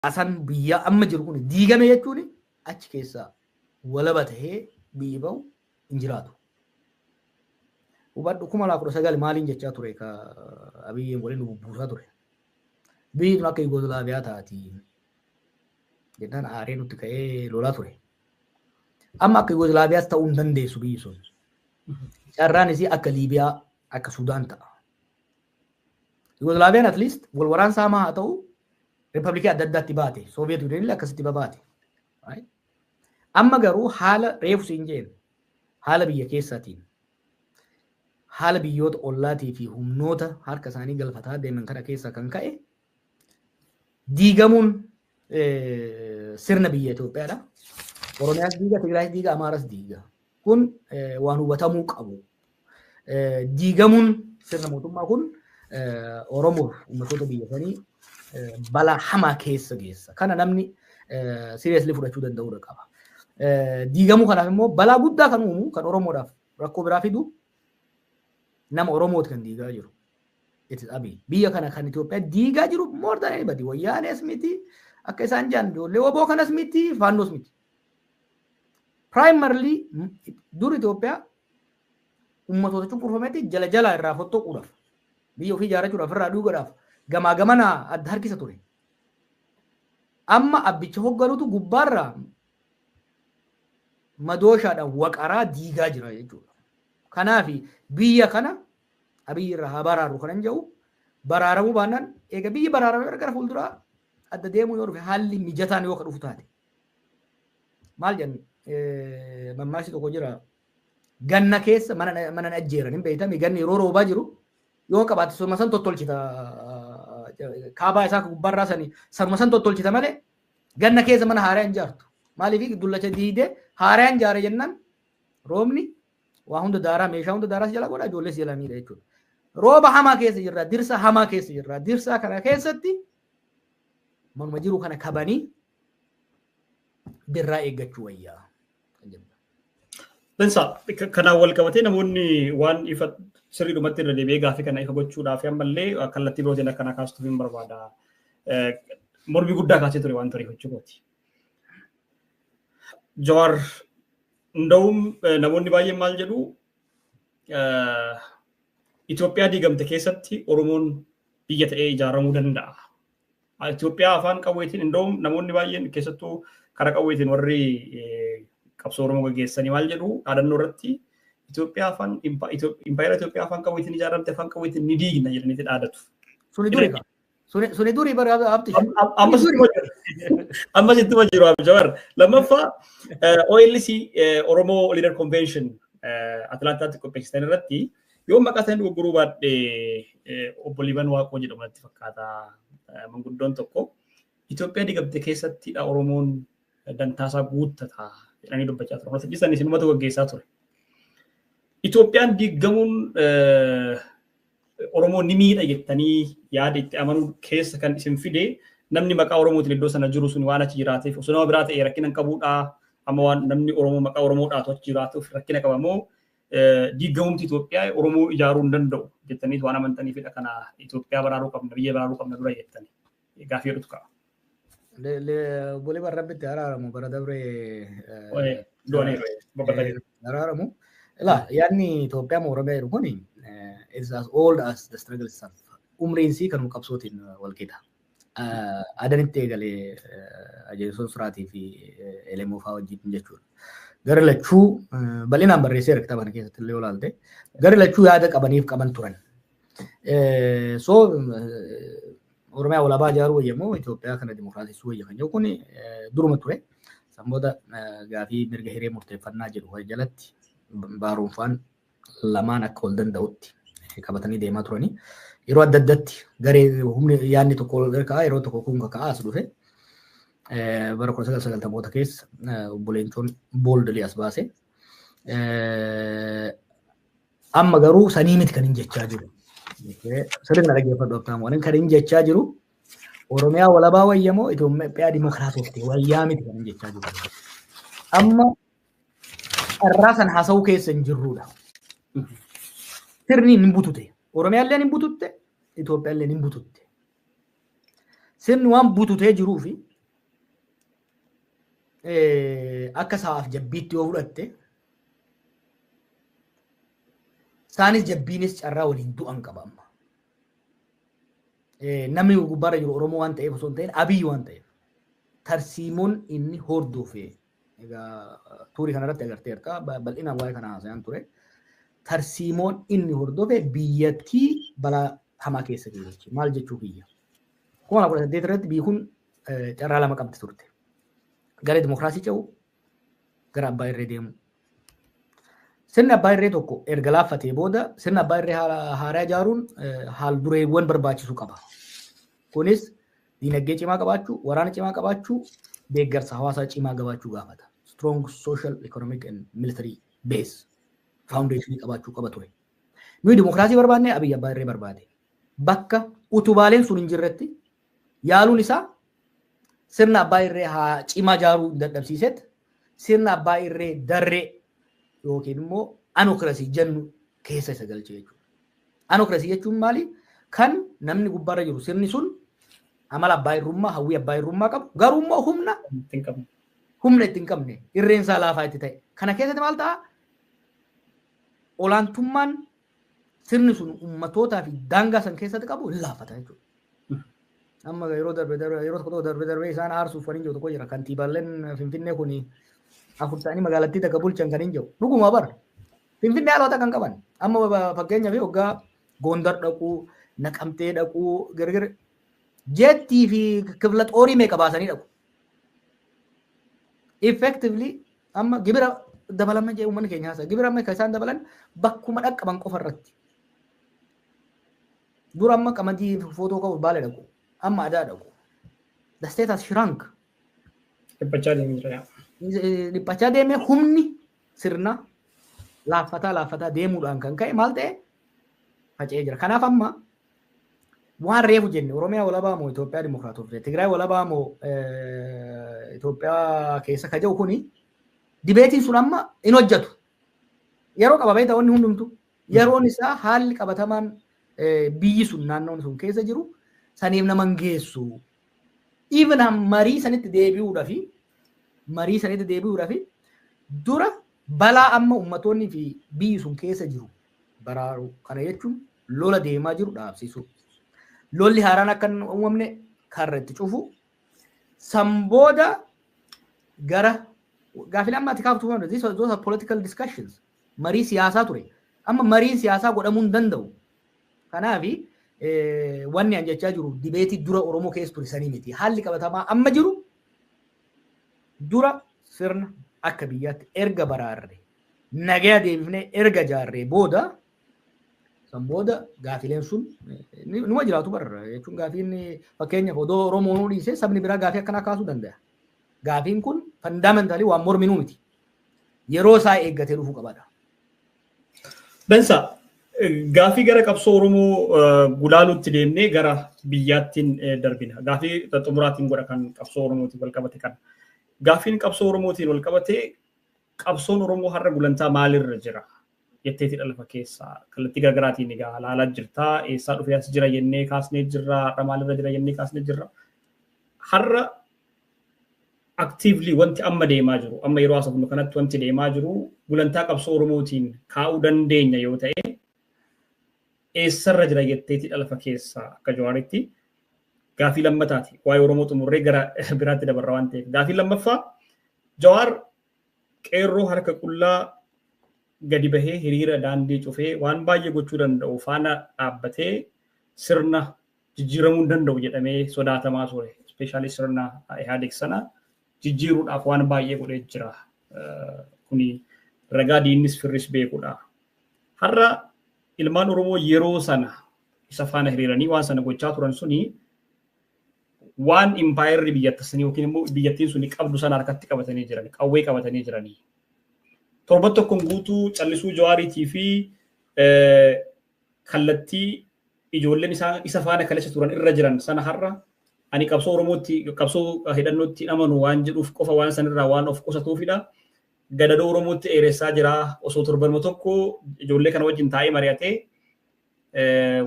asan biyya amma jiru kun diigame jechuun achi keessa walaba tahee biyyi bahu hin jiraatu. Hubadhu 2019 maaliin jechaa ture ka Abiyyiin waliin bubbuusaa ture. Biyyi akka Yugoslaaviyaa taati. Jennaan aaree nutti ka'ee lolaa ture. Amma akka Yugoslaaviyaas ta'uu hin dandeessu biyyi sun. Carraan isii akka Liibiyaa akka Sudaan ta'a. Yugoslaaviyaan at least wal waraansaa maa haa ta'u Riippaabilikii adda addaatti baate. Sooviyeet Yuuniyoonillee akkasitti baate. Amma garuu haala reefu siin jeen haala biyya keessaatiin haala biyyoota ollaatii fi humnoota harka isaanii galfataa deeman kana keessaa kan ka'e diigamuun sirna biyya Itoophiyaadha. Oromiyaas diiga, Tigraayis diiga, Amaaras diiga. Kun waan hubatamuu qabu. Diigamuun sirna mootummaa kun Oromoo uummattoota biyya sanii balaa hamaa keessa geessa. Kana namni seriously fudhachuu danda'uu qaba. Diigamuu kanaaf immoo balaa guddaa kan uumu kan Oromoodhaaf rakkoo biraa fidu nama Oromooti kan diigaa jiru. It is Abiy. Biyya kana kan Itoophiyaa diigaa jiru more than anybody. Wayyaanees miti akka isaan jaan ijoollee waboo kanas miti faannoos miti. Primarily dur Itoophiyaa uummattoota cunqurfametti jala jala irraa fottoquudhaaf biyya ofii ijaarrachuudhaaf irraa duugaadhaaf gamaa gamanaa adda harkisa ture. Amma abbicha hogganutu gubbaarraa madooshaadhaan waqaraa diigaa jira jechuudha. Kanaaf biyya kana Abiy irraa haa baraaru kanan jedhu baraaramuu baannaan eega biyyi baraaramee gara fuulduraa adda deemuu yoo dhufe haalli mijataan yoo dhufu taate. Maal jennu mammaaksa tokko jira ganna keessa mana ajjeeran hin beekame ganni yeroo roobaa jiru yoo qabaate sanuma san tottolchita kaabaa isaa gubbaarraa sanii sanuma san tottolchita malee ganna keessa mana haaraa hin jaartu. Maaliif dullacha diidee haaraa hin jaare jennaan roobni waa hunda daaraa meeshaa hunda daaraa jala godha ijoollees jala miidha jechuudha. Rooba hamaa keessa jirra dirsa hamaa keessa jirra dirsa kana keessatti manuma jiru kana kabanii birraa eeggachuu wayyaa. Dansa kanaan wal qabatee namoonni waan ifa sirriidhumatti irra deebi'ee gaaffii kana ifa gochuudhaaf ammallee kallattii birootiin akkana kaasuuf hin barbaada. Mormii guddaa kaasee ture waan ture jechuudha. Jawaar ndawum namoonni baay'een maal jedhu Itoophiyaa diigamte keessatti Oromoon biyya ta'ee ijaaramuu danda'a. Itoophiyaa afaan qawweetiin ndawum namoonni baay'een keessattuu karaa qawweetiin warri qabsoo Oromoo gaggeessanii maal jedhu dhaadannoo irratti Itoophiyaa afaan impaayera Itoophiyaa afaan qawweetiin ijaaramte afaan qawweetiin ni diigna jedhanii dhaadatu. Suni duri bara abti. Amma sitti ma jiru Jawaar. Lammaffaa OLC Oromoo Leader Convention Atlantaatti qopheessitan irratti yoo maqaa isaanii gurguruu baadhee obbo Liban Waaqoo jedhamu natti fakkaata manguddoon tokko Itoophiyaa diigamte keessattidha Oromoon dantaasaa guuttata jedhanii dubbachaa turan. Wanta jisan isin uummata gaggeessaa ture. Itoophiyaan diigamuun Oromoo ni miidha jettanii yaada itti amanuu keessa kan isin fide namni maqaa Oromootiin iddoo sana jiru sun waan achi jiraateef osoo nama biraa ta'e rakkina hin qabuudha. Amma waan namni Oromoo maqaa Oromoodhaatu achi jiraatuuf rakkina qaba moo diigamumti Itoophiyaa Oromoo ijaaruu hin danda'u jettanii waan amantaniifidha kana Itoophiyaa baraaruu qabna biyya baraaruu qabna dura jettanii gaaffii jedhutu qaba. Bolee barrabbitti araaramu bara dabree araaramu. Yaadni Itoophiyaa Oromiyaa jedhu kuni is as old as the struggle itself. Umriinsi kan qabsootiin wal qixa. Adanitti eegalee ajeelsoon suraatii fi elemoo fa'aa wajjin jechuudha. Gara lachuu bal'inaan barreessee kitaaba kana keessatti illee olaalte gara lachuu yaada qabaniif qaban turan. So Oromiyaa walabaa ijaaruu wayyamoo Itoophiyaa kana dimokiraatessuu wayya kan jedhu kun duruma ture. Samboota gaafii mirga hiree murteeffannaa jedhu jalatti baarumfaan lamaan akka wal danda'utti qabatanii deemaa turanii. Yeroo adda addaatti garee humni yaadni tokko ka'aa yeroo tokko kun ka'aa as dhufe bara 1990 keessa obboleencoon booldalii as baase. Amma garuu sanii miti kan hin jechaa jiru. Sirna dhaggeeffadhu abtaamu waan kan hin jechaa jiru Oromiyaa walabaa wayyamoo Itoophiyaa dimokiraatofte wayyaa miti kan hin jechaa jiru. Amma irraa san haasa'uu keessa hin jirrudha. Sirni hin butute. Oromiyaallee hin bututte, Itoophiyaallee hin bututte. Sirni waan bututee jiruu fi akka saaf jabbiitti yoo fudhatte isaanis jabbiinis carraa waliin du'an qaba amma. Namni gubbaarra jiru Oromoo waan ta'eef osoo hin ta'in Abiyyi waan ta'eef tarsiimoon inni hordofe egaa tuurii kanarratti agarteerta bal'inaan waa'ee kana haasa'an ture. Tarsiimoon inni hordofe biyyattii balaa hamaa keessa jirti. Maal jechuu biyya? 2018 irratti biyyi kun carraa lama qabdi turte. Gara dimokiraasii ce'u, gara abbaa irree deemu. Sirni abbaa irree tokko erga laaffatee booda sirni abbaa irree haaraa ijaaruun haal dureewwan barbaachisu qaba. Kunis dinagdee cimaa qabaachuu, waraana cimaa qabaachuu, deeggarsa hawaasaa cimaa qabaachuu gaafata. Strong social, economic and military base foundation qabaachuu qaba ture. Nuyi dimokiraasii barbaadne Abiyyi abbaa irree barbaade. Bakka utubaaleen sun hin jirretti yaaluun isaa sirna abbaa irree haa cimaa ijaaruu dadhabsiisetti sirna abbaa irree darree yookiin immoo anokrasii jennu keessa isa galche jechuudha. Anokrasii jechuun maali? Kan namni gubbaarra jiru sirni sun amala abbaa irrummaa, hawwii abbaa irrummaa qabu garuu immoo humna itti hin qabne irreen isaa laafaa itti ta'e. Kana keessatti maal ta'a? Olaantummaan sirni sun ummatootaa fi daangaa san keessatti qabu hin laafata jechuudha. Amma yeroo tokko darbe isaan aarsuuf waliin jiru tokko jira. Kantiibaaleen Finfinnee kun afur ta'anii magaalattii takka bulchan kan hin jiru. Dhuguma bara. Finfinnee haalota kan qaban. Amma fakkeenyaaf hoggaa Gondar dhaquu, Naqamtee dhaquu, gargar jettii fi kifla xoorii meeqa baasanii dhaqu. Effectively amma gibira dabalama jee uummanni keenya haasa. Gibira amma isaan dabalan bakkuma dhaqqaban qofa irratti. Dura amma qamadii footoo ka'uuf Baalee dhaqu. Amma Adaa dhaqu. The state has shrunk. Dhiphachaa deemee humni sirna laaffataa deemuudhaan kan ka'e maal ta'e faca'ee jira. Kanaaf amma waan reefu jenne Oromiyaa walabaa moo Itoophiyaa Dimokiraatawaa Tigraay walabaa moo Itoophiyaa keessa ka jiru kuni dibeetiin sun amma hin hojjetu. Yeroo qabamee ta'onni hundumtu yeroon isaa haalli qabatamaan biyyi sun naannoon sun keessa jiru saniif nama hin geessu. Even marii sanitti deebi'uudhaaf dura balaa amma ummatoonni fi biyyi sun keessa jiru baraaru. Kana jechuun lola deemaa jiru dhaabsisu. Lolli haaraan akka hin uumamne karra itti cufu. San booda gara gaafiin amma ati kaaftu those are political discussions. Marii siyaasaa ture. Amma mariin siyaasaa godhamuu hin danda'u. Kanaafi wanni an jechaa jiru dibeetii dura Oromoo keessa ture sanii miti. Haalli qabatamaa amma jiru dura sirna akka biyyaatti erga baraarre nagaya deebifnee erga jaarree booda san booda gaafileen sun numa jiraatu barra jechuun gaafiin fakkeenyaaf odoo Oromoo nuu dhiisee sabni biraa gaafii akkanaa kaasuu danda'a. Gaafiin kun fundamentally waan morminuu miti. Yeroo isaa eeggatee dhufuu qabadha. Bensa gaafii gara qabsoo Oromoo gulaaluutti deemnee gara biyyaattiin darbina. Gaafii xumuraatiin godha kan qabsoo Oromootiin wal qabate kan. Gaafiin qabsoo Oromootiin wal qabate qabsoon Oromoo har'a gulantaa maalirra jira? Jetteeti dhalafa keessaa kallattii garaagaraatiin egaa ilaalaa jirta. Eessaa dhufee as jira jennee kaasnee jirra. Har'a maalirra jira jennee kaasnee jirra. Har'a actively wanti amma deemaa jiru, amma yeroo asafnu kanatti wanti deemaa jiru gulantaa qabsoo Oromootiin kaa'uu dandeenya yoo ta'e eessarra jira jetteeti dhalafa keessaa akka Jawaaritti gaafii lammataati. Waa'ee Oromoo xumurree gara biraatti dabarra waan ta'eef. Gaafii lammaffaa Jawaar qeerroo harka qullaa gadi bahee hiriira daandii cufee waan baay'ee gochuu danda'u faana dhaabbatee sirna jijjiiramuu hin danda'u jedhamee sodaatamaa ture. Ispeeshaalii sirna Ihaadeeg sana jijjiiruudhaaf waan baay'ee godhee jira. Kuni ragaa diinnis firris beekudha. Har'a ilmaan Oromoo yeroo sana isa faana hiriiranii waan sana gochaa turan suni waan impaayerri biyyattasanii yookiin immoo biyyattiin suni qabdu sana harkatti qabatanii jiran, qawwee qabatanii jiranii. Torban tokkoon guutuu callisuu Jawaariitii fi kallattii ijoolleen isa faana kaleessa turan irra jiran sana har'a ani qabsoo Oromootti qabsoo hidhannootti amanu waan jedhuuf qofa waan sanirraa waan of qusatuufidha. Gadadoo Oromootti dheeressaa jira. Osoo torbanuma tokko ijoollee kana wajjin taa'ee mari'atee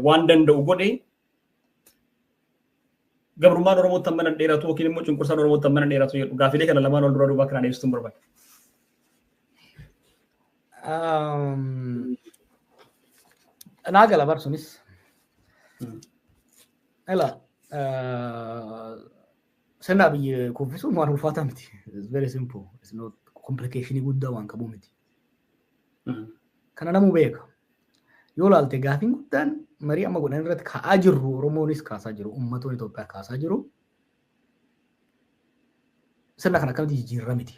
waan danda'u godhe gabrummaan Oromoo tammanan dheeratu yookiin immoo cunqursaan Oromoo tammanan dheeratu jedhu gaafilee kana lamaan ol dura duuba kanaan ibsuun barbaada. Naagala barsuunis. Ela sirna biyya kuffisuun waan ulfaataa miti. It's very simple. It's not complication guddaa waan qabu miti. Kana namuu beeka. Yoo laalte gaafiin guddaan marii amma godhan irratti ka'aa jirru Oromoonis kaasaa jiru ummatoonni Itoophiyaa kaasaa jiru. Sirna kana akkamitti jijjiirra miti.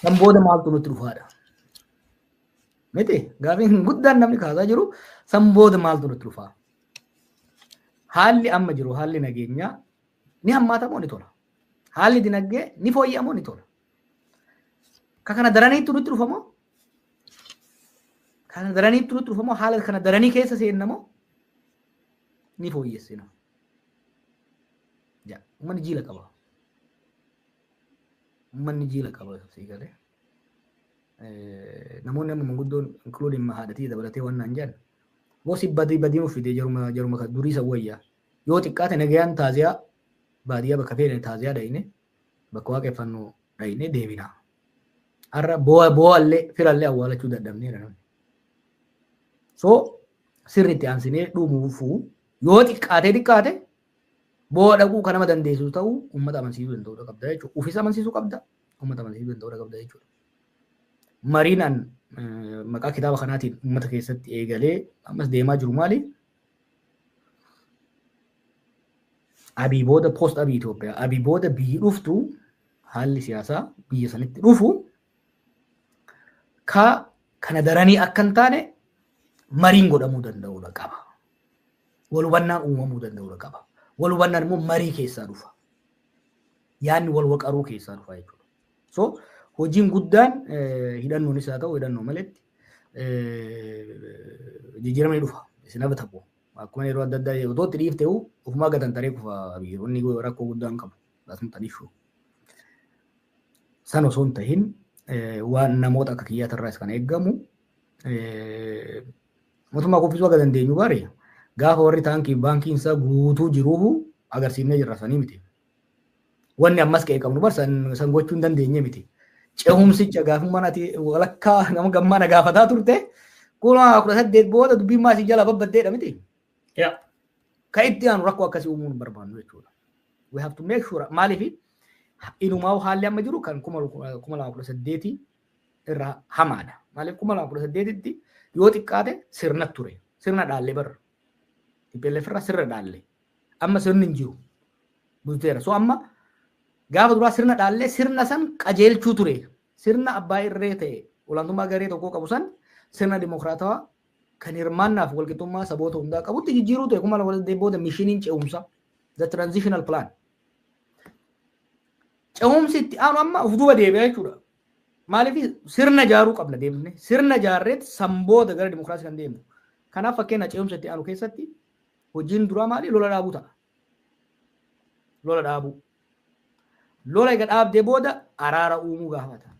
Kan booda maaltu nutti dhufaadha. Miti gaafiin guddaan namni kaasaa jiru san booda maaltu nutti dhufaa. Haalli amma jiru haalli nageenyaa ni hammaatamoo ni tola. Haalli dinagdee ni fooyya'amoo ni tola. Kana daraniitu nutti dhufamoo? Kana daraniitu nutti dhufamoo haala kana daranii keessa seennamoo ni fooyyessina. Ja, uummanni jiila qaba. Uummanni jiila qaba sii galee. Namoonni amma manguddoon including haadhatii dabalatee waan naan jedhan. Gosi badii nuuf fidee jaruma durii isa wayyaa. Yoo xiqqaate nagayaan taaziyaa baadiyyaa bakka feene taaziyaa dhayine bakka waaqeffannoo dhayine deebina. Har'a boo'allee firallee awwaalachuu dadhabneera namni. So sirriitti aansinee dhumuufuu yoo xiqqaate boo'a dhaquu kan nama dandeessu ta'uu uummata amansiisuu danda'uudha qabda jechuudha. Ufis amansiisuu qabda uummata amansiisuu danda'uudha qabda jechuudha. Mariinaan maqaa kitaaba kanaatiin uummata keessatti eegalee ammas deemaa jiru maali? Abii booda post abii Itoophiyaa abii booda biyyi dhuftu haalli siyaasaa biyya sanitti dhufu kana daranii akka hin taane mariin godhamuu danda'uudha qaba. Wal hubannaan uumamuu danda'uudha qaba. Wal hubannaan immoo marii keessaa dhufa. Yaanni wal waqaruu keessaa dhufa jechuudha. So hojiin guddaan hidhannoonis haa ta'u hidhannoo maletti jijjiiramni dhufa. Isin abata ta'u. Akkuma yeroo adda addaa yoo itti dhiifte ofumaa gatan taree kufa biyyoonni rakkoo guddaan qabu. Laasuma taniifuu. San osoo hin tahin waan namoota akka kiyyaatarraas kan eeggamu mootummaa kuffisuu akka dandeenyu baare gaafa warri taankii baankiin isaa guutuu jiruufu agarsiifnee jirra sanii miti. Wanni ammas ka'ee qabnu bar san gochuu hin dandeenye miti. Ce'umsicha gaafummaan ati walakkaa nama gammaana gaafataa turte kuma 18 booda dubbiin maasii jala babbaddeedha miti. Ka itti aanu rakkoo akkasii uumuun barbaannu jechuudha. We have to make sure maaliif inumaa haalli amma jiru kan 2018 irraa hamaadha. Maaliif 2018tti yoo xiqqaate sirna ture. Sirna dhaallee barra. TPLF irraa sirna dhaallee. Amma sirni hin jiru. Bulteera. So amma gaafa duraa sirna dhaallee sirna san qajeelchuu ture. Sirna abbaa irree ta'e olaantummaa garee tokkoo qabu san sirna dimokiraatawaa kan hirmaannaaf walqixxummaa saboota hundaa qabutti jijjiiruu ta'e 2018 booda mishiniin ce'umsa. The transitional plan. Ce'umsi itti aanu amma of duuba deebi'aa jechuudha. Maaliif sirna jaaruu qabna deemne sirna jaarreet sambooda gara dimokiraasii kan deemu. Kanaaf fakkeenya ce'umsa itti aanu keessatti hojiin duraa maali lola dhaabuu ta'a. Lola dhaabuu. Lola eega dhaabdee booda araara uumuu gaafata.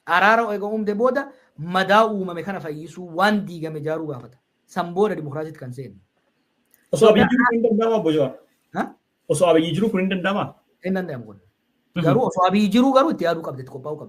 Araara eega uumdee booda madaa uumame kana fayyisuu waan diigame jaaruu gaafata. Sambooda dimokiraasiitti kan seenu. Osoo abiyyi jiru kun hin danda'amaa boojaa? Osoo abiyyi jiru kun hin danda'amaa? Hin danda'amu kun. Garuu osoo abiyyi jiru garuu itti yaaduu qabda itti qophaa'uu qabda.